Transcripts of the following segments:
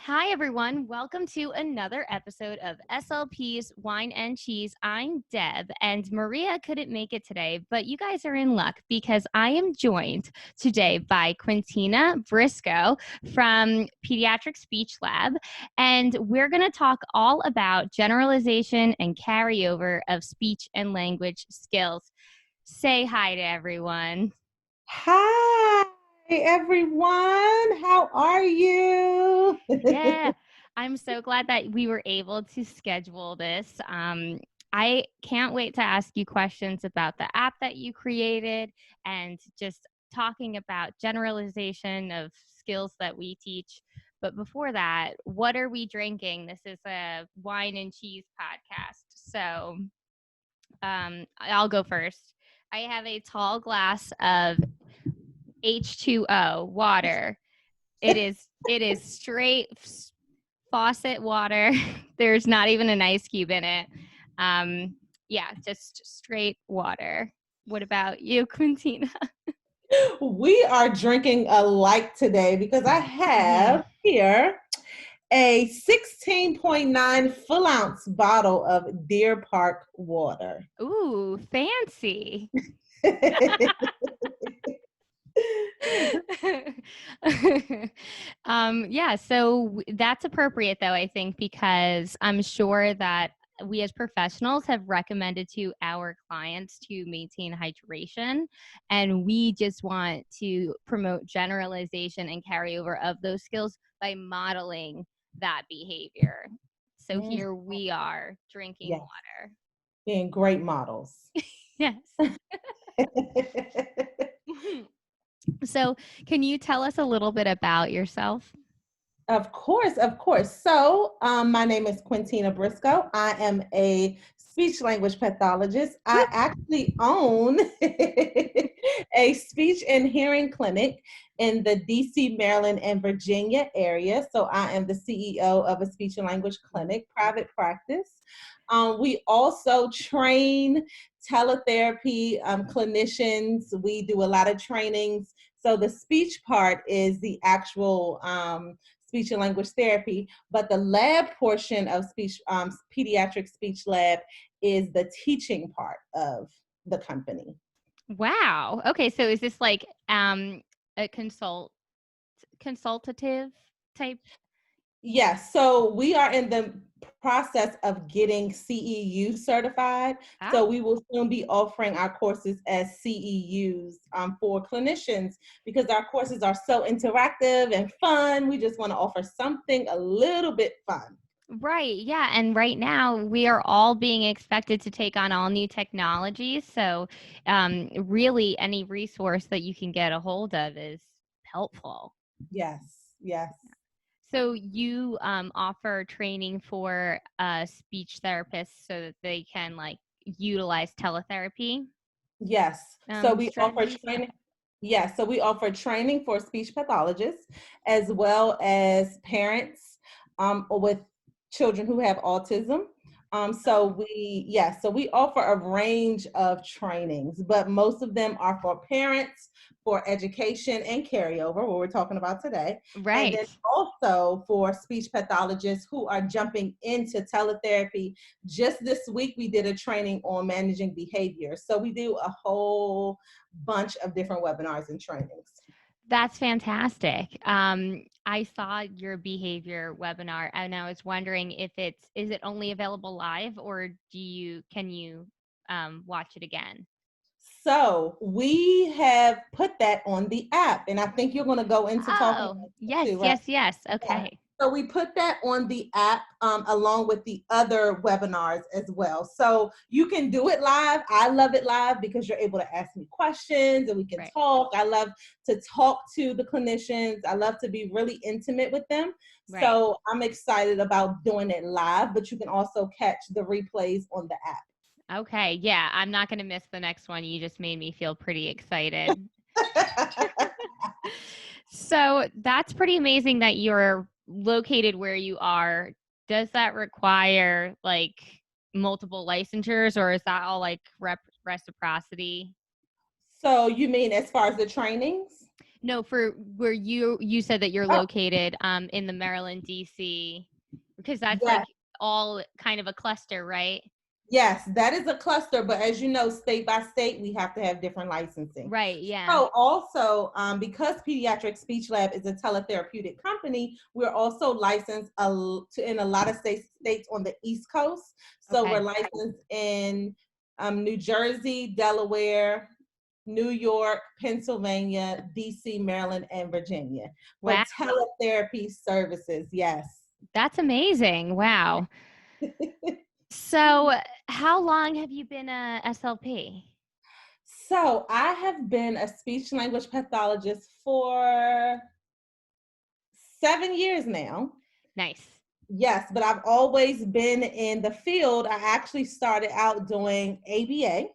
Hi, everyone. Welcome to another episode of SLP's Wine and Cheese. I'm Deb, and Maria couldn't make it today, but you guys are in luck because I am joined today by Quintina Briscoe from Pediatric Speech Lab, and we're going to talk all about generalization and carryover of speech and language skills. Say hi to everyone. Hi, everyone. How are you? Yeah, I'm so glad that we were able to schedule this. I can't wait to ask you questions about the app that you created and just talking about generalization of skills that we teach. But before that, what are we drinking? This is a wine and cheese podcast. So I'll go first. I have a tall glass of H2O water. It is straight faucet water. There's not even an ice cube in it. Yeah, just straight water. What about you, Quintina? We are drinking alike today because I have here a 16.9 full ounce bottle of Deer Park water. Ooh, fancy. Yeah, so that's appropriate though, I think, because I'm sure that we as professionals have recommended to our clients to maintain hydration, and we just want to promote generalization and carryover of those skills by modeling that behavior. So Mm, here we are drinking yes, water. being great models. Yes. So, can you tell us a little bit about yourself? Of course, of course. So, my name is Quintina Briscoe. I am a speech language pathologist. I actually own a speech and hearing clinic in the DC, Maryland, and Virginia area. So, I am the CEO of a speech and language clinic, private practice. We also train teletherapy clinicians. We do a lot of trainings. So, the speech part is the actual speech and language therapy, but the lab portion of speech, pediatric speech lab, is the teaching part of the company. Wow. Okay, so is this like a consultative type? Yes, so we are in the process of getting CEU certified. So Oh, we will soon be offering our courses as CEUs for clinicians because our courses are so interactive and fun. We just want to offer something a little bit fun. right. Yeah, and right now we are all being expected to take on all new technologies. So, really, any resource that you can get a hold of is helpful. Yes, yes. So you offer training for speech therapists so that they can like utilize teletherapy Yes. So we offer strategies. training. Okay. Yes. So we offer training for speech pathologists as well as parents with children who have autism. Oh, So we offer a range of trainings, but most of them are for parents, for education and carryover, what we're talking about today. And then right. also for speech pathologists who are jumping into teletherapy. Just this week, we did a training on managing behavior. So we do a whole bunch of different webinars and trainings. That's fantastic. I saw your behavior webinar and I was wondering if is it only available live or can you watch it again? So we have put that on the app, and I think you're going to go into talking Oh, about that yes, too, right? yes, yes. Yeah. Okay. So we put that on the app along with the other webinars as well. So you can do it live. I love it live because you're able to ask me questions and we can Right. talk. I love to talk to the clinicians. I love to be really intimate with them. Right. So I'm excited about doing it live, but you can also catch the replays on the Okay. Yeah, I'm not going to miss the next one. You just made me feel pretty excited. app. So that's pretty amazing that you're located where you are. Does that require like multiple licensures or is that all like reciprocity? So you mean as far as the trainings? No, for where you said that you're Oh, located in the Maryland, DC, because that's like yes. all kind of a cluster, right? Yes, that is a cluster, but as you know, state by state, we have to have different licensing. Right, yeah. So also, because Pediatric Speech Lab is a teletherapeutic company, we're also licensed in a lot of states on the East Coast. So we're Okay. licensed in New Jersey, Delaware, New York, Pennsylvania, DC, Maryland, and Virginia for Wow. teletherapy services. Yes. That's amazing. Wow. So, how long have you been a SLP? So I have been a speech language pathologist for 7 years now. Nice. Yes, but I've always been in the field. I actually started out doing ABA,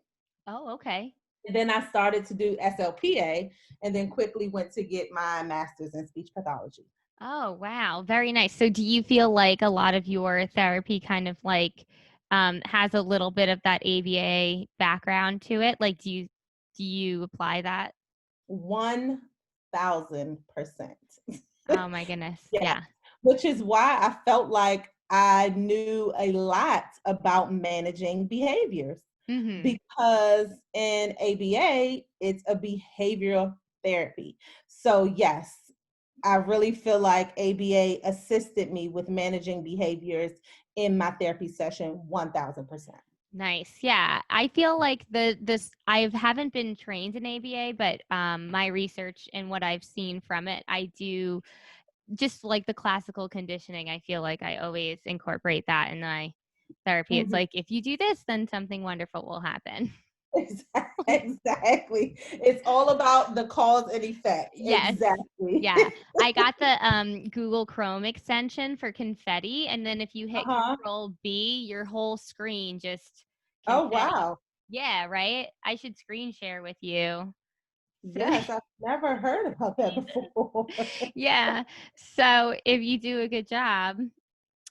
Oh, okay. and then I started to do SLPA, and then quickly went to get my master's in speech pathology. Oh, wow. Very nice. So, do you feel like a lot of your therapy kind of like has a little bit of that ABA background to it? Like, do you apply that? 1000%. Oh my goodness. Yeah, Yeah. which is why I felt like I knew a lot about managing behaviors, Mm-hmm. because in ABA, it's a behavioral therapy. So, yes, I really feel like ABA assisted me with managing behaviors in my therapy session 1000%. Nice. Yeah. I feel like I haven't been trained in ABA, but my research and what I've seen from it, I do just like the classical conditioning. I feel like I always incorporate that in my therapy. It's Mhm. like if you do this, then something wonderful will happen. Exactly. It's all about the cause and effect. Yes. Exactly. Yeah. I got the Google Chrome extension for confetti. And then if you hit Uh-huh. Control B, your whole screen just Oh, confetti. wow. Yeah, right? I should screen share with you. So Yes, I've never heard about that before. yeah. So if you do a good job,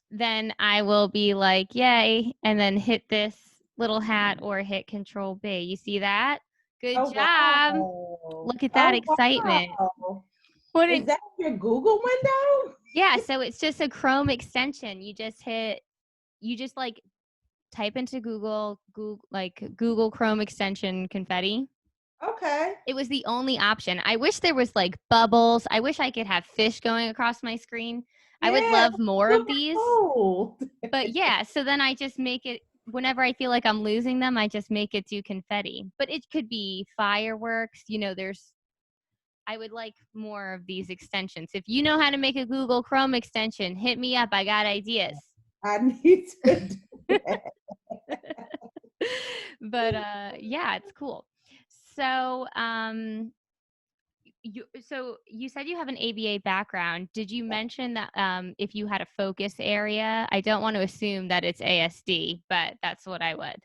then I will be like, yay, and then hit this little hat or hit Control B. You see that? Good Oh, job. wow. Look at that Oh, excitement. wow. Is Wouldn't that your Google window? Yeah, so it's just a Chrome extension. You just like type into Google Chrome extension confetti. Okay. It was the only option. I wish there was like bubbles. I wish I could have fish going across my screen. I would Yeah, love more of super these. cool. But yeah, so then I just make it whenever I feel like I'm losing them, I just make it do confetti. But it could be fireworks. I would like more of these extensions. If you know how to make a Google Chrome extension, hit me up. I got ideas. I need to do that. But yeah, it's cool. So you said you have an ABA background. Did you mention that if you had a focus area? I don't want to assume that it's ASD, but that's what I would.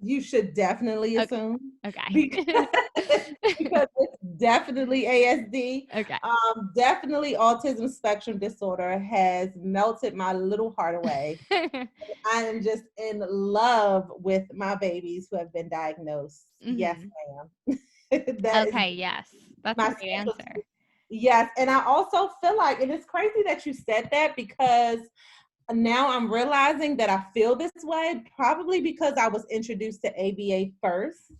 You should definitely Okay. assume, because, Okay. because it's definitely ASD. Okay. Definitely autism spectrum disorder has melted my little heart away. I am just in love with my babies who have been diagnosed. Yes, Hmm. ma'am. That is Okay, yes. That's a my great answer. specialty. Yes, and I also feel like, and it's crazy that you said that, because now I'm realizing that I feel this way, probably because I was introduced to ABA first.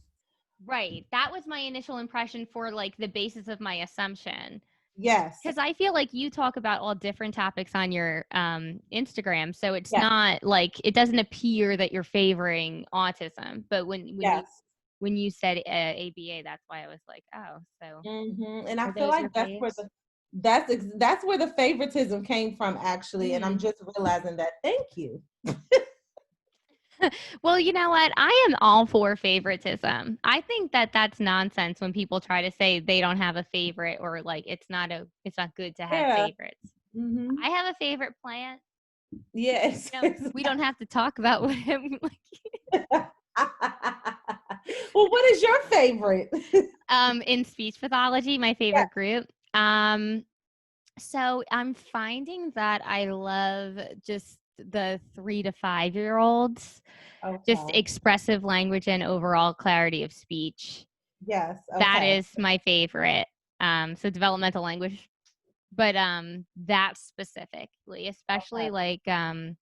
Right. That was my initial impression for like the basis of my assumption. Yes, Because I feel like you talk about all different topics on your Instagram, so it's yes, not like it doesn't appear that you're favoring autism. But yes. when you said ABA, that's why I was like, oh, so And I are feel those like your faves? that's where the favoritism came from, actually, and I'm Hmm. just realizing that. Thank you. Well, you know what? I am all for favoritism. I think that that's nonsense when people try to say they don't have a favorite or like it's not good to have Yeah. favorites. Hmm. I have a favorite plant. Yes. We don't have to talk about what Well, what is your favorite? in speech pathology, my Yeah. favorite group. So I'm finding that I love just the 3 to 5 year olds, just Okay. expressive language and overall clarity of speech. Yes. That Okay. is my favorite. So developmental language, but that specifically, especially Okay. like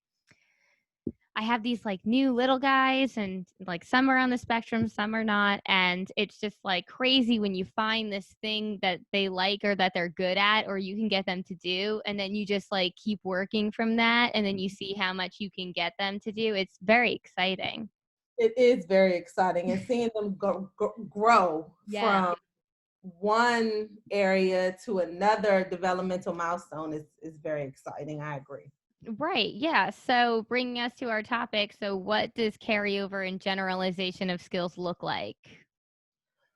I have these like new little guys, and like some are on the spectrum, some are not. And it's just like crazy when you find this thing that they like or that they're good at, or you can get them to do. And then you just like keep working from that. And then you see how much you can get them to do. It's very exciting. It is very exciting, and seeing them grow Yeah. from one area to another developmental milestone is very exciting. I agree. Right. Yeah. So bringing us to our topic. So, what does carryover and generalization of skills look like?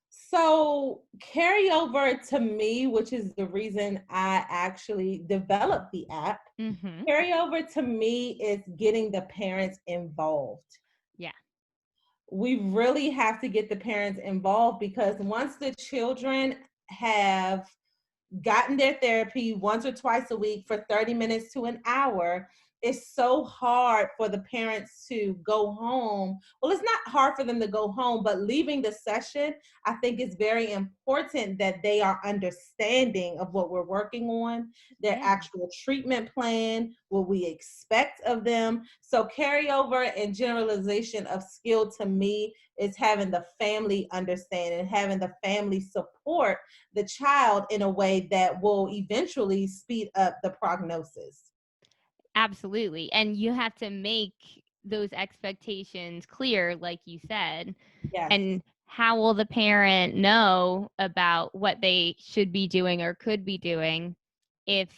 So, carryover to me, which is the reason I actually developed the app, Mm-hmm. carryover to me is getting the parents involved. Yeah. We really have to get the parents involved, because once the children have gotten their therapy once or twice a week for 30 minutes to an hour, it's so hard for the parents to go home. Well, it's not hard for them to go home, but leaving the session, I think it's very important that they are understanding of what we're working on, their Yeah. actual treatment plan, what we expect of them. So carryover and generalization of skill to me is having the family understand and having the family support the child in a way that will eventually speed up the prognosis. Absolutely. And you have to make those expectations clear, like you said. Yes, And how will the parent know about what they should be doing or could be doing if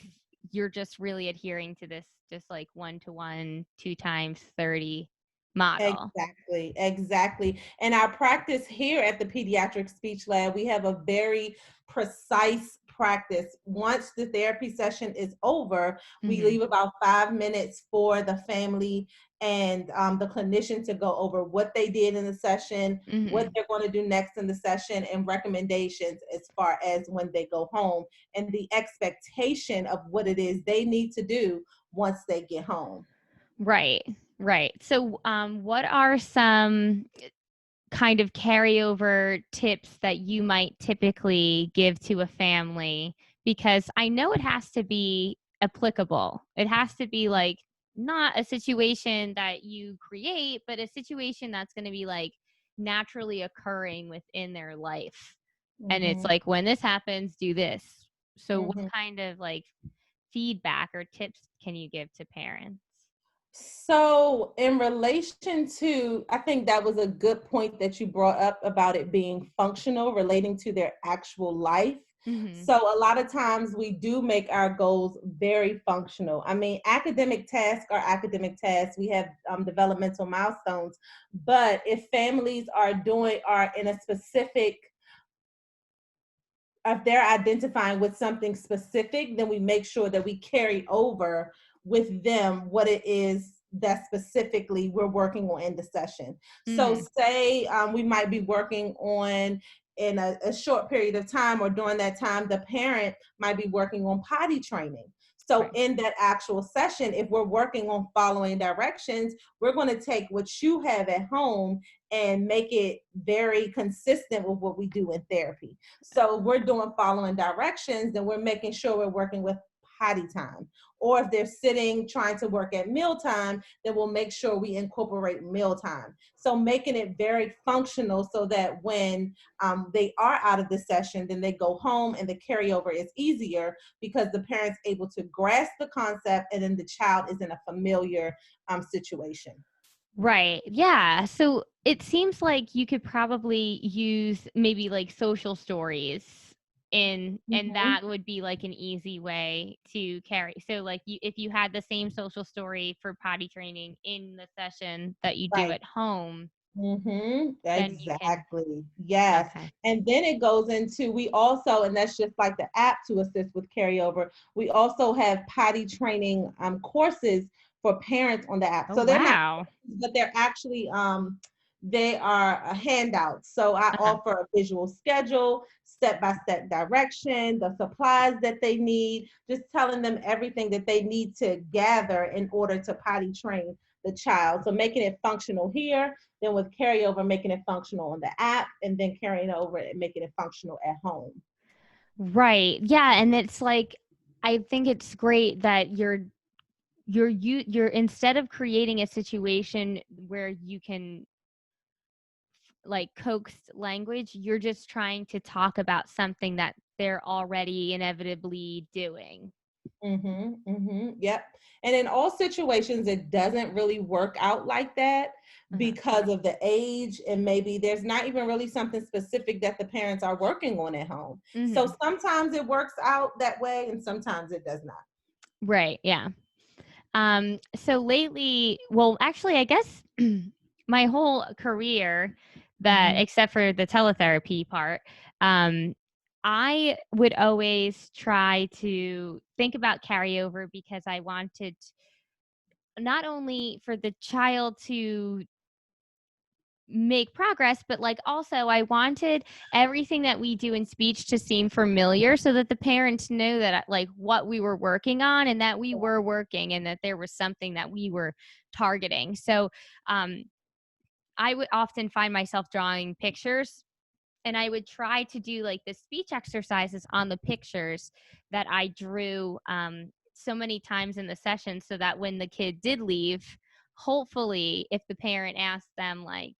you're just really adhering to this, just like 1-to-1, 2 times 30 model? exactly, exactly. And our practice here at the Pediatric Speech Lab, we have a very precise practice. Once the therapy session is over, we Hmm. leave about 5 minutes for the family and the clinician to go over what they did in the session, what Hmm. they're going to do next in the session, and recommendations as far as when they go home, and the expectation of what it is they need to do once they get home. Right, right. So, what are some kind of carryover tips that you might typically give to a family? Because I know it has to be applicable. It has to be like not a situation that you create, but a situation that's going to be like naturally occurring within their life. And it's Mhm, like, when this happens, do this. So, what mhm. kind of like feedback or tips can you give to parents? So, in relation to, I think that was a good point that you brought up about it being functional, relating to their actual life. Hmm. So, a lot of times we do make our goals very functional. I mean, academic tasks are academic tasks. We have developmental milestones, but if families are in a specific, if they're identifying with something specific, then we make sure that we carry over with them what it is that specifically we're working on in the session. So, Hmm. say we might be working on in a short period of time, or during that time, the parent might be working on potty training. So, Right. in that actual session, if we're working on following directions, we're going to take what you have at home and make it very consistent with what we do in therapy. So we're doing following directions, then we're making sure we're working with potty time. Or if they're sitting trying to work at mealtime, then we'll make sure we incorporate mealtime. So making it very functional so that when they are out of the session, then they go home and the carryover is easier, because the parent's able to grasp the concept and then the child is in a familiar situation. Right. Yeah. So it seems like you could probably use maybe like social stories and Mhm. that would be like an easy way to carry. So like if you had the same social story for potty training in the session that you do Right. at home, then you can. Exactly. Yes. Okay. And then it goes into, we also, and that's just like the app to assist with carryover. We also have potty training courses for parents on the app. Oh So they're not, wow. but they're actually they are a handout. So I Uh-huh. offer a visual schedule, step-by-step direction, the supplies that they need, just telling them everything that they need to gather in order to potty train the child. So making it functional here, then with carryover, making it functional on the app, and then carrying over and making it functional at home. Right. Yeah. And it's like, I think it's great that you're instead of creating a situation where you can like coax language, you're just trying to talk about something that they're already inevitably doing. Yep. And in all situations, it doesn't really work out like that Uh-huh. because of the age, and maybe there's not even really something specific that the parents are working on at home. So Hmm. sometimes it works out that way, and sometimes it does not. Right. Yeah. So lately, well, actually, I guess my whole career, that Hmm. except for the teletherapy part, um, I would always try to think about carryover because I wanted not only for the child to make progress, but like also I wanted everything that we do in speech to seem familiar so that the parents know that like what we were working on and that we were working and that there was something that we were targeting. So um, I would often find myself drawing pictures, and I would try to do like the speech exercises on the pictures that I drew so many times in the session, so that when the kid did leave, hopefully if the parent asked them like,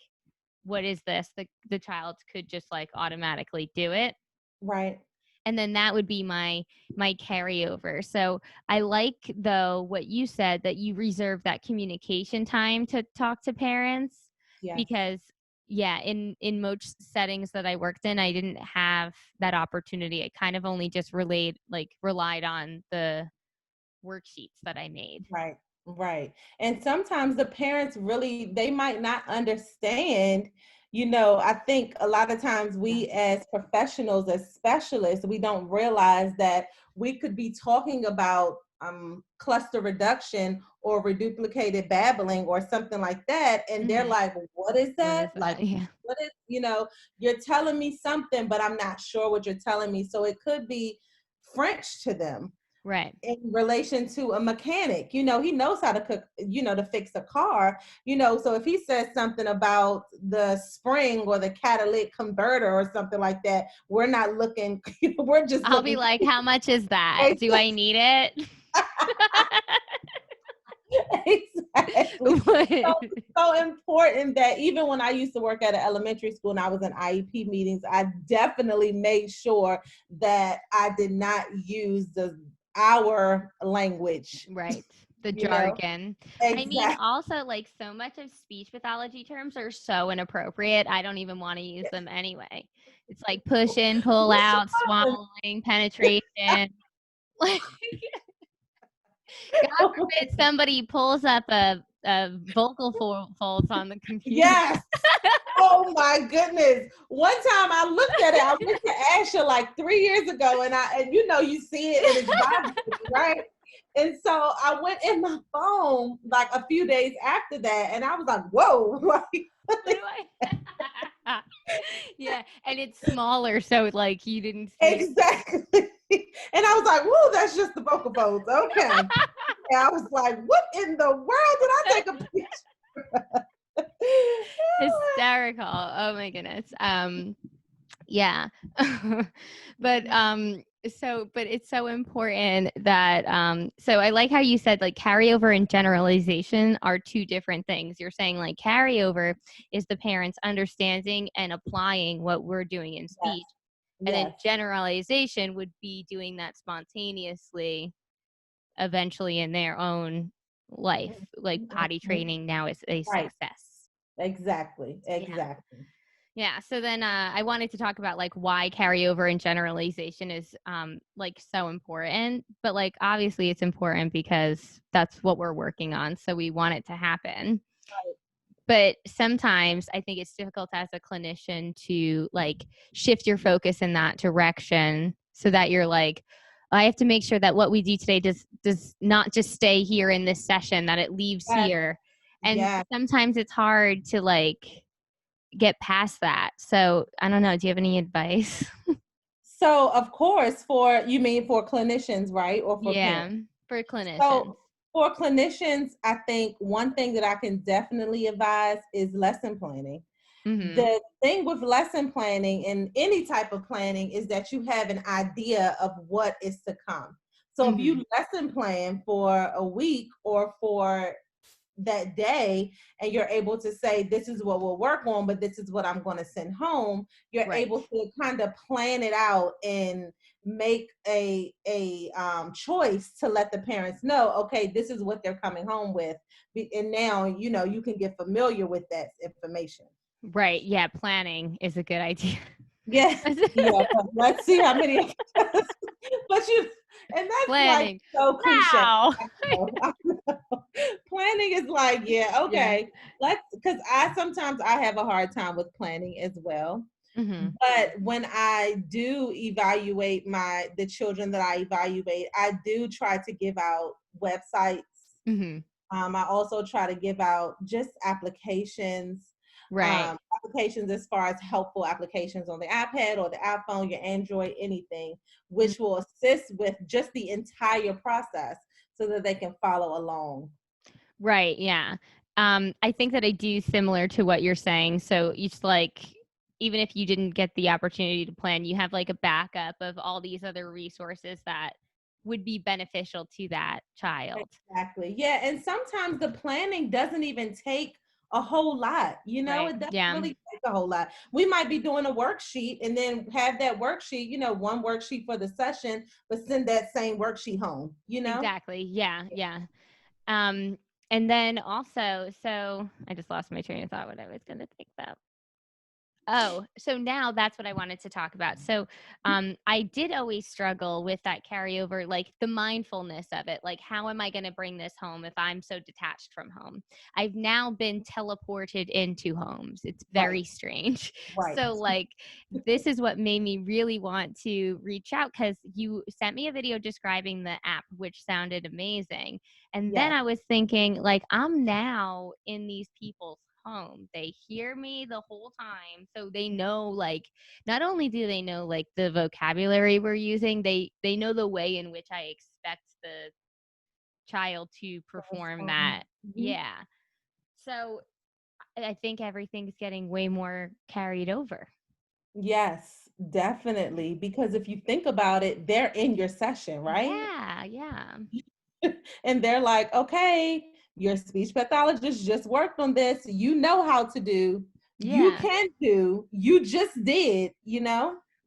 what is this, the child could just like automatically do it. Right. And then that would be my carryover. So I like, though, what you said, that you reserve that communication time to talk to parents, Yes. because yeah, in most settings that I worked in, I didn't have that opportunity. I kind of only just relied on the worksheets that I made. Right, right. And sometimes the parents really, they might not understand. I think a lot of times Yeah. we as professionals, as specialists, we don't realize that we could be talking about cluster reduction or reduplicated babbling or something like that. And they're Hmm. like, what is What that? is Like, that? Yeah. what is, you're telling me something, but I'm not sure what you're telling me. So it could be French to them Right. in relation to a mechanic. He knows how to cook, to fix a car. So if he says something about the spring or the catalytic converter or something like that, we're not looking, we're just I'll be looking like, how much is that? Do crazy. I need it? Exactly. So What? it's so important that even when I used to work at an elementary school and I was in IEP meetings, I definitely made sure that I did not use our language. Right. The You know, jargon. I mean, exactly. also, like, so much of speech pathology terms are so inappropriate. I don't even want to use them anyway. It's like push in, pull What's out, your swallowing, penetration. Like, God forbid somebody pulls up a folds on the computer. Yes. Oh my goodness. One time I looked at it, I went to Asher like 3 years ago, and you see it and it's bothering me, right? And so I went in my phone like a few days after that, and I was like, whoa, What like, do I? Yeah, and it's smaller, so like you didn't see it. exactly. And I was like, whoa, that's just the vocal folds. Okay. And I was like, what in the world did I take a picture? Hysterical. Oh my goodness. Yeah. But but it's so important that so I like how you said like carryover and generalization are two different things. You're saying like carryover is the parents understanding and applying what we're doing in Yes, speech, and then yes. generalization would be doing that spontaneously eventually in their own life. Like potty Mhm. training now is a Right. success. Exactly. Yeah. Exactly. Yeah. So then I wanted to talk about like why carryover and generalization is like so important. But like obviously it's important because that's what we're working on. So we want it to happen. But sometimes I think it's difficult as a clinician to like shift your focus in that direction so that you're like, I have to make sure that what we do today does not just stay here in this session, that it leaves Yes. here. And Yeah. sometimes it's hard to like get past that. So I don't know. Do you have any advice? So, of course, you mean for clinicians, right? Or for Yeah, parents? for clinicians. So, for clinicians, I think one thing that I can definitely advise is lesson planning. Mm-hmm. The thing with lesson planning and any type of planning is that you have an idea of what is to come. So if Mm-hmm. you lesson plan for a week or for that day, and you're able to say, this is what we'll work on, but this is what I'm going to send home, you're Right. able to kind of plan it out and make a choice to let the parents know, okay, this is what they're coming home with. And now, you can get familiar with that information. Right. Yeah. Planning is a good idea. Yeah. Yeah. But let's see how many. But and that's like Planning. so cliche. Wow. I know, I know. Planning is like, yeah, Yeah. okay, because I have a hard time with planning as well. Mm-hmm. But when I do evaluate the children that I evaluate, I do try to give out websites. Mm-hmm. I also try to give out just Right. applications as far as helpful applications on the iPad or the iPhone, your Android, anything, Mm. which will assist with just the entire process so that they can follow along. Right. Yeah. I think that I do similar to what you're saying. So each like, even if you didn't get the opportunity to plan, you have like a backup of all these other resources that would be beneficial to that child. Exactly. Yeah. And sometimes the planning doesn't even take a whole lot. Right. It doesn't Yeah. really take a whole lot. We might be doing a worksheet and then have that worksheet, one worksheet for the session, but send that same worksheet home. Exactly. Yeah. Yeah. Um, and then also, so I just lost my train of thought what I was going to think about. Oh, so now that's what I wanted to talk about. So, I did always struggle with that carryover, like the mindfulness of it. Like, how am I going to bring this home if I'm so detached from home? I've now been teleported into homes. It's Right. very strange. Right. So, like, this is what made me really want to reach out because you sent me a video describing the app, which sounded amazing. And then Yes. I was thinking, like, I'm now in these people's home. They hear me the whole time. So they know, like, not only do they know like the vocabulary we're using, they know the way in which I expect the child to perform that. Mhm. Yeah. So I think everything's getting way more carried over. Yes, definitely. Because if you think about it, they're in your session, right? Yeah, yeah. And they're like, okay, your speech pathologist just worked on this. You know how to do. You Yeah. can do. You just did.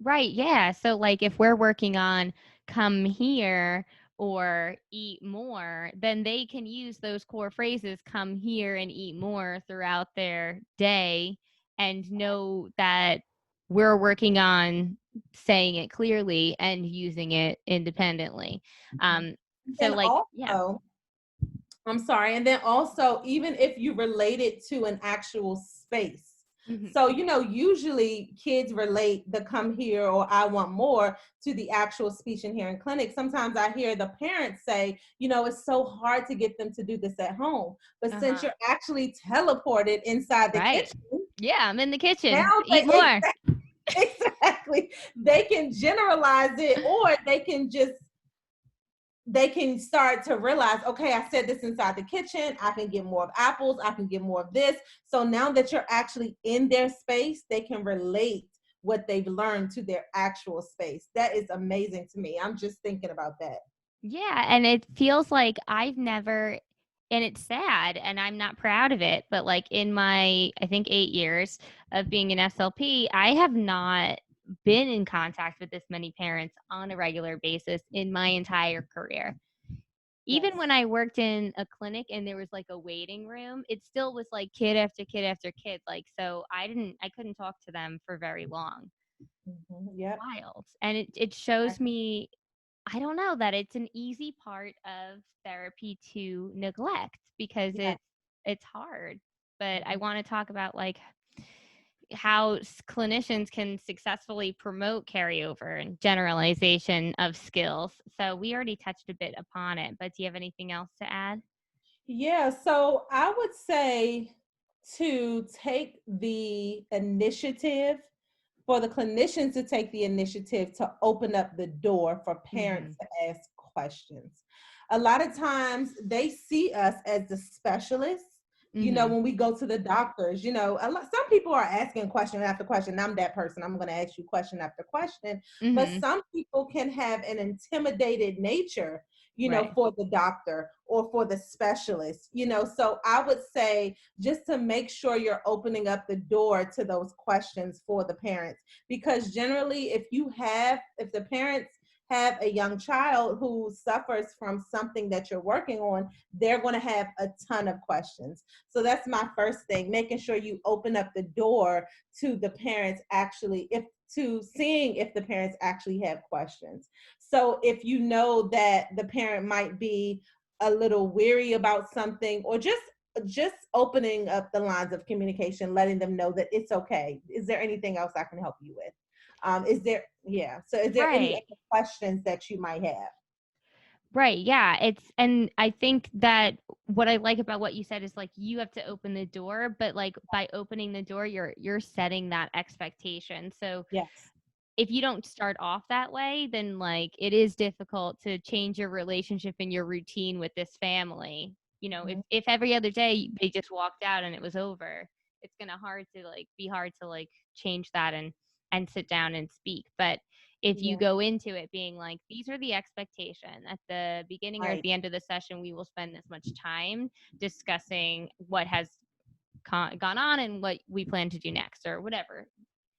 Right. Yeah. So, like, if we're working on come here or eat more, then they can use those core phrases, come here and eat more, throughout their day and know that we're working on saying it clearly and using it independently. Um, so, And like, yeah. also, I'm sorry. And then also, even if you relate it to an actual space. Hmm. So, usually kids relate the come here or I want more to the actual speech and hearing clinic. Sometimes I hear the parents say, it's so hard to get them to do this at home. But since Uh-huh. you're actually teleported inside the Right. kitchen, Yeah. I'm in the now kitchen. Eat more. exactly, they can generalize it, or they can start to realize, okay, I said this inside the kitchen. I can get more of apples. I can get more of this. So now that you're actually in their space, they can relate what they've learned to their actual space. That is amazing to me. I'm just thinking about that. Yeah, and it feels like I've never, and it's sad and I'm not proud of it, but like in my, I think 8 years of being an SLP, I have not been in contact with this many parents on a regular basis in my entire career. Even Yes. when I worked in a clinic and there was like a waiting room, it still was like kid after kid after kid. Like, so I couldn't talk to them for very long. Yep. Wild. And it shows me, I don't know, that it's an easy part of therapy to neglect because Yeah. it's hard. But I want to talk about like how clinicians can successfully promote carryover and generalization of skills. So we already touched a bit upon it, but do you have anything else to add? Yeah, so I would say to take the initiative, for the clinicians to take the initiative to open up the door for Mm-hmm. parents to ask questions. A lot of times they see us as the specialists, When we go to the doctors, some people are asking question after question. I'm that person. I'm going to ask you question after question. But some people can have an intimidated nature, Right. for the doctor or for the specialist, So I would say just to make sure you're opening up the door to those questions for the parents, because generally if the parents have a young child who suffers from something that you're working on, they're going to have a ton of questions. So that's my first thing, making sure you open up the door to the parents seeing if the parents actually have questions. So if you know that the parent might be a little weary about something, or just opening up the lines of communication, letting them know that it's okay. Is there anything else I can help you with? Is there any Right. other questions that you might have? Right. Yeah. And I think that what I like about what you said is like you have to open the door, but like by opening the door, you're setting that expectation. So Yes. if you don't start off that way, then like it is difficult to change your relationship and your routine with this family. Mhm. If every other day they just walked out and it was over, it's gonna be hard to like change that and sit down and speak. But if you Yeah. go into it being like, these are the expectation at the beginning or at Right. the end of the session, we will spend this much time discussing what has gone on and what we plan to do next or whatever.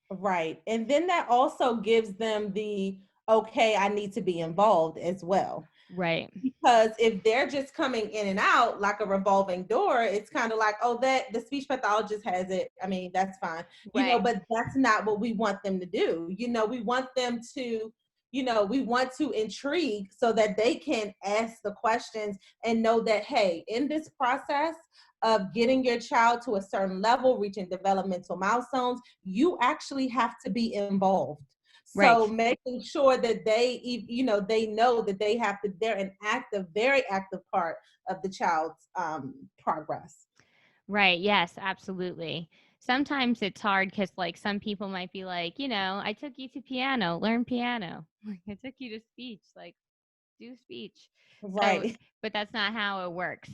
Right. And then that also gives them the, okay, I need to be involved as well. Right. Because if they're just coming in and out like a revolving door, it's kind of like, oh, that the speech pathologist has it. I mean, that's fine, Right. but that's not what we want them to do. We want them to, we want to intrigue so that they can ask the questions and know that, hey, in this process of getting your child to a certain level, reaching developmental milestones, you actually have to be involved. Right. So making sure that they know that they're an active, very active part of the child's progress. Right. Yes, absolutely. Sometimes it's hard because, like, some people might be like, I took you to piano, learn piano. Like, I took you to speech, like, do speech. So, Right. but that's not how it works.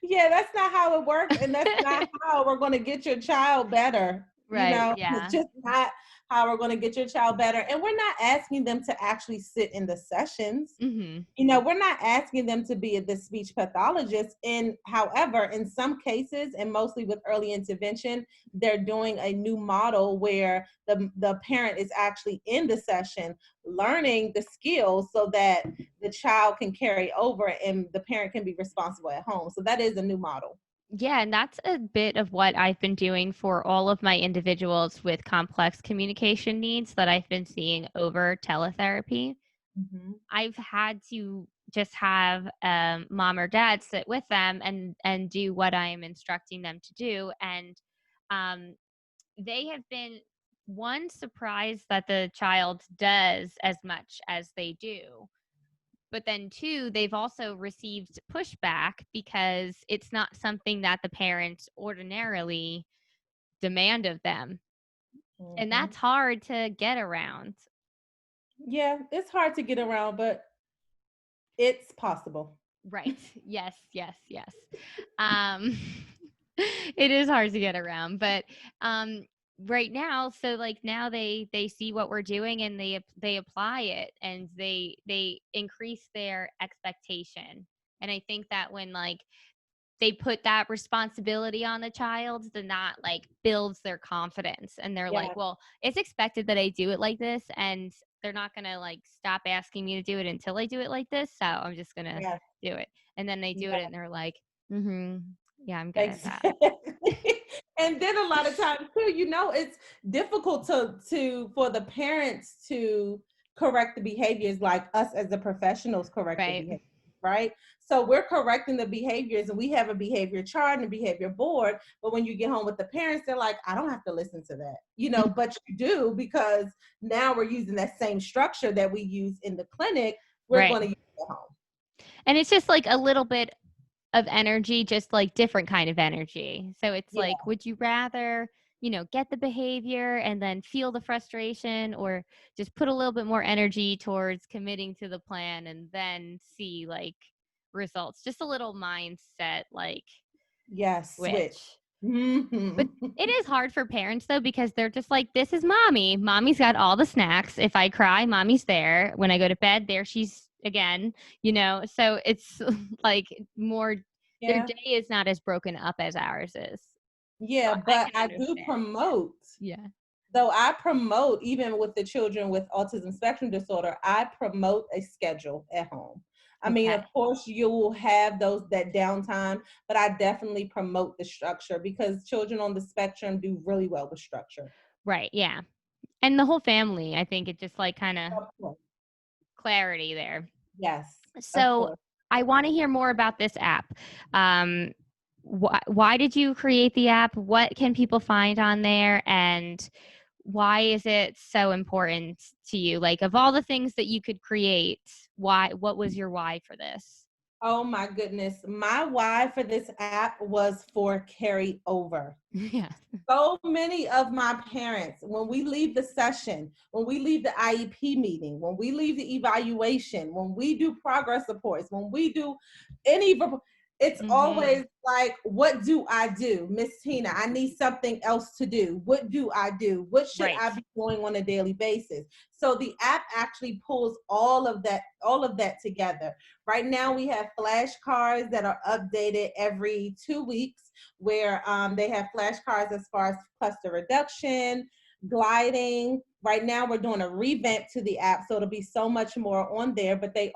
Yeah, that's not how it works, and that's not how we're going to get your child better. Right. It's Yeah. just not how we're going to get your child better. And we're not asking them to actually sit in the sessions. Hmm. We're not asking them to be the speech pathologist. And however, in some cases, and mostly with early intervention, they're doing a new model where the parent is actually in the session learning the skills so that the child can carry over and the parent can be responsible at home. So that is a new model. Yeah. And that's a bit of what I've been doing for all of my individuals with complex communication needs that I've been seeing over teletherapy. Mm-hmm. I've had to just have mom or dad sit with them and do what I am instructing them to do, and um, they have been one surprised that the child does as much as they do, but then two, they've also received pushback because it's not something that the parents ordinarily demand of them, and Mm-hmm. that's hard to get around. Yeah, it's hard to get around, but it's possible. Right. Yes, yes, yes. Um it is hard to get around, but um right now, so like now they see what we're doing and they apply it and they increase their expectation. And I think that when like they put that responsibility on the child, then that like builds their confidence and they're like, Yeah, well, it's expected that I do it like this, and they're not gonna like stop asking me to do it until I do it like this, so I'm just gonna yeah, do it. And then they do it yeah. and they're like, mm-hmm, yeah, I'm good at that. Exactly. And then a lot of times too, it's difficult to for the parents to correct the behaviors like us as the professionals correct the Right. behavior, right? So we're correcting the behaviors and we have a behavior chart and a behavior board, but when you get home with the parents, they're like, I don't have to listen to that, but you do, because now we're using that same structure that we use in the clinic, we're Right. going to use it at home. And it's just like a little bit of energy, just like different kind of energy. So it's Yeah. like, would you rather, get the behavior and then feel the frustration, or just put a little bit more energy towards committing to the plan and then see like results? Just a little mindset, like Yes, switch. Switch. But Mm-hmm. it is hard for parents though, because they're just like, this is mommy. Mommy's got all the snacks. If I cry, mommy's there. When I go to bed, there she's again, so it's like more, their Yeah. day is not as broken up as ours is. So Yeah, I but can I do understand. promote, Yeah. though I promote, even with the children with autism spectrum disorder, I promote a schedule at home. I mean, Okay. of course, you will have that downtime, but I definitely promote the structure because children on the spectrum do really well with structure. Right. Yeah. And the whole family, I think it just like kind of Of course. clarity there. Yes, of So course. I want to hear more about this app. Um, why did you create the app? What can people find on there? And why is it so important to you? Like, of all the things that you could create, what was your why for this? Oh my goodness. My why for this app was for carryover. Yeah. So many of my parents, when we leave the session, when we leave the IEP meeting, when we leave the evaluation, when we do progress reports, when we do any, it's Mm-hmm. always like, what do I do? Miss Tina, I need something else to do. What do I do? What should Right. I be doing on a daily basis? So the app actually pulls all of that together. Right now we have flashcards that are updated every 2 weeks where they have flashcards as far as cluster reduction, gliding. Right now, we're doing a revamp to the app, so it'll be so much more on there. But the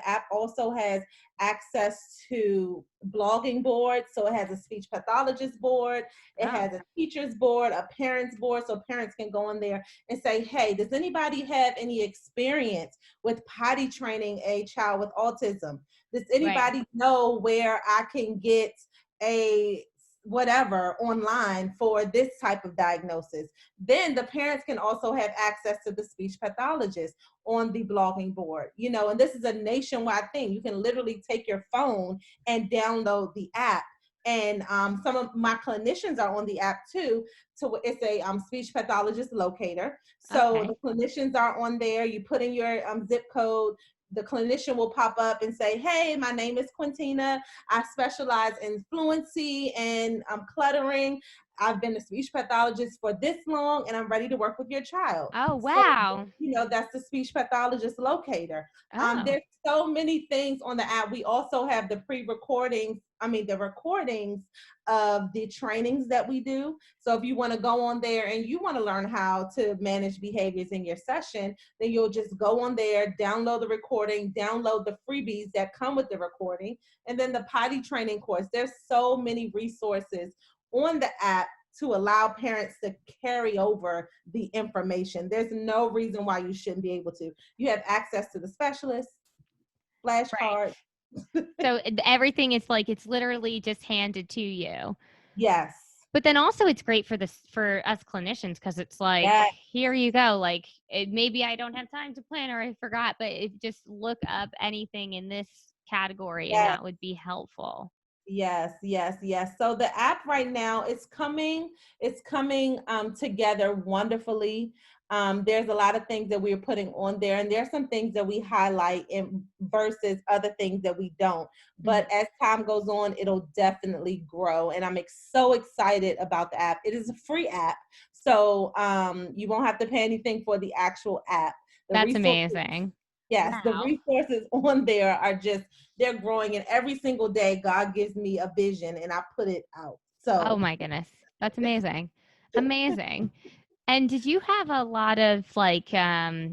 app also has access to blogging boards. So it has a speech pathologist board, it Oh, has a teacher's board, a parents board, so parents can go on there and say, hey, does anybody have any experience with potty training a child with autism? Does right. anybody know where I can get a whatever online for this type of diagnosis? Then the parents can also have access to the speech pathologist on the blogging board, and this is a nationwide thing. You can literally take your phone and download the app. And some of my clinicians are on the app too. So it's a speech pathologist locator. So Okay. the clinicians are on there. You put in your zip code. The clinician will pop up and say, hey, my name is Quintina. I specialize in fluency and cluttering. I've been a speech pathologist for this long and I'm ready to work with your child. Oh, So, wow. that's the speech pathologist locator. Oh, There's so many things on the app. We also have the the recordings of the trainings that we do. So if you want to go on there and you want to learn how to manage behaviors in your session, then you'll just go on there, download the recording, download the freebies that come with the recording, and then the potty training course. There's so many resources on the app to allow parents to carry over the information. There's no reason why you shouldn't be able to. You have access to the specialists, right. flashcards. So everything is like, it's literally just handed to you. Yes. But then also it's great for us clinicians, because it's like, Yes. here you go. Like, maybe I don't have time to plan or I forgot, but just look up anything in this category and Yes. that would be helpful. Yes, yes, yes. So the app right now it's coming together wonderfully. There's a lot of things that we're putting on there, and there's some things that we highlight in versus other things that we don't. Mhm. But as time goes on, it'll definitely grow, and I'm so excited about the app. It is a free app, so you won't have to pay anything for the actual app. The That's resources amazing. Yes, the Wow. resources on there are they're growing, and every single day God gives me a vision and I put it out. Oh So my goodness. That's amazing. Amazing. And did you have a lot of like uh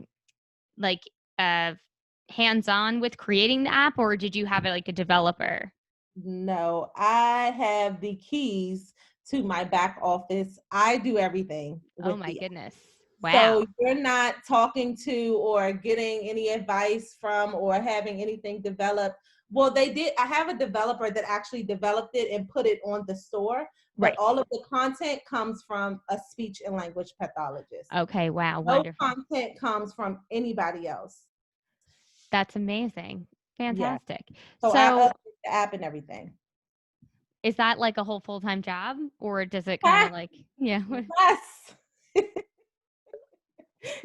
hands-on with creating the app, or did you have it like a developer? no, I have the keys to my back office. I do everything Oh with my the goodness. So Wow. you're not talking to or getting any advice from or having anything developed. Well, they did. I have a developer that actually developed it and put it on the store, but Right. all of the content comes from a speech and language pathologist. Okay, wow, No wonderful. content comes from anybody else. That's amazing. Yeah. Fantastic. So I So, update the app and everything. is that like a whole full-time job, or does it kind Ah, of like, yeah, yes.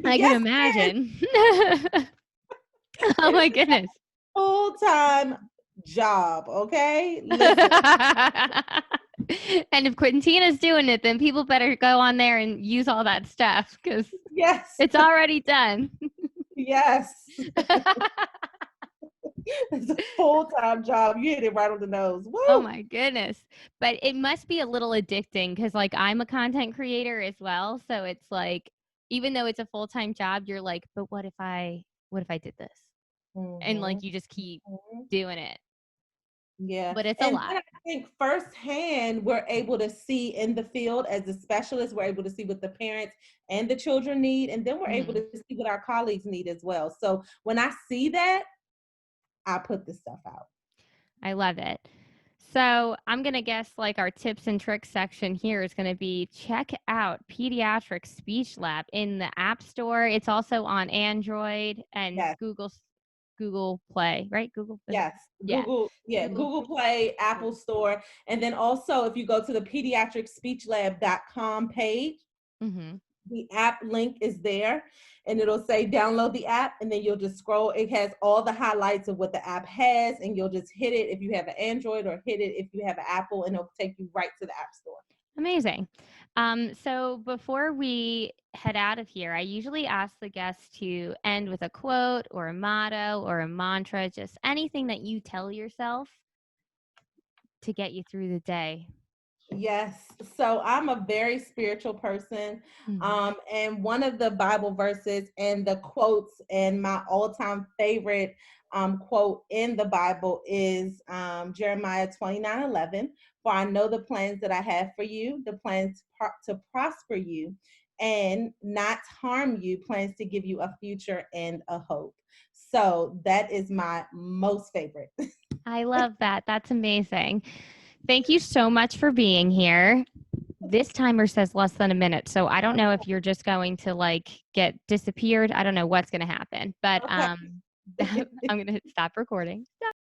I can Yes, it is. imagine. Oh It my is goodness. a full-time job. Okay, listen. And if Quintina's doing it, then people better go on there and use all that stuff because Yes, it's already done. yes. It's a full-time job. You hit it right on the nose. Oh Woo! my goodness. But it must be a little addicting because like I'm a content creator as well. So it's like, even though it's a full-time job, you're like, but what if I did this? And Mhm, like you just keep mhm. doing it. Yeah. But it's a And lot. then I think firsthand, we're able to see in the field as a specialist, we're able to see what the parents and the children need. And then we're able Mhm. to see what our colleagues need as well. So when I see that, I put the stuff out. I love it. So I'm going to guess like our tips and tricks section here is going to be check out Pediatric Speech Lab in the App Store. It's also on Android and Yes. Google Play, right? Google. Yes, Yeah. Google. Google Play, Yeah. Apple Store. And then also if you go to the pediatricspeechlab.com page, Mm-hmm. the app link is there and it'll say download the app and then you'll just scroll. It has all the highlights of what the app has and you'll just hit it if you have an Android or hit it if you have an Apple and it'll take you right to the app store. Amazing. So before we head out of here, I usually ask the guests to end with a quote or a motto or a mantra, just anything that you tell yourself to get you through the day. Yes. So I'm a very spiritual person. Mhm. And one of the Bible verses and the quotes and my all-time favorite quote in the Bible is Jeremiah 29:11. For I know the plans that I have for you, the plans to prosper you and not harm you, plans to give you a future and a hope. So that is my most favorite. I love that. That's amazing. Thank you so much for being here. This timer says less than a minute, so I don't know if you're just going to like get disappeared. I don't know what's going to happen, but Okay. I'm going to stop recording. Stop.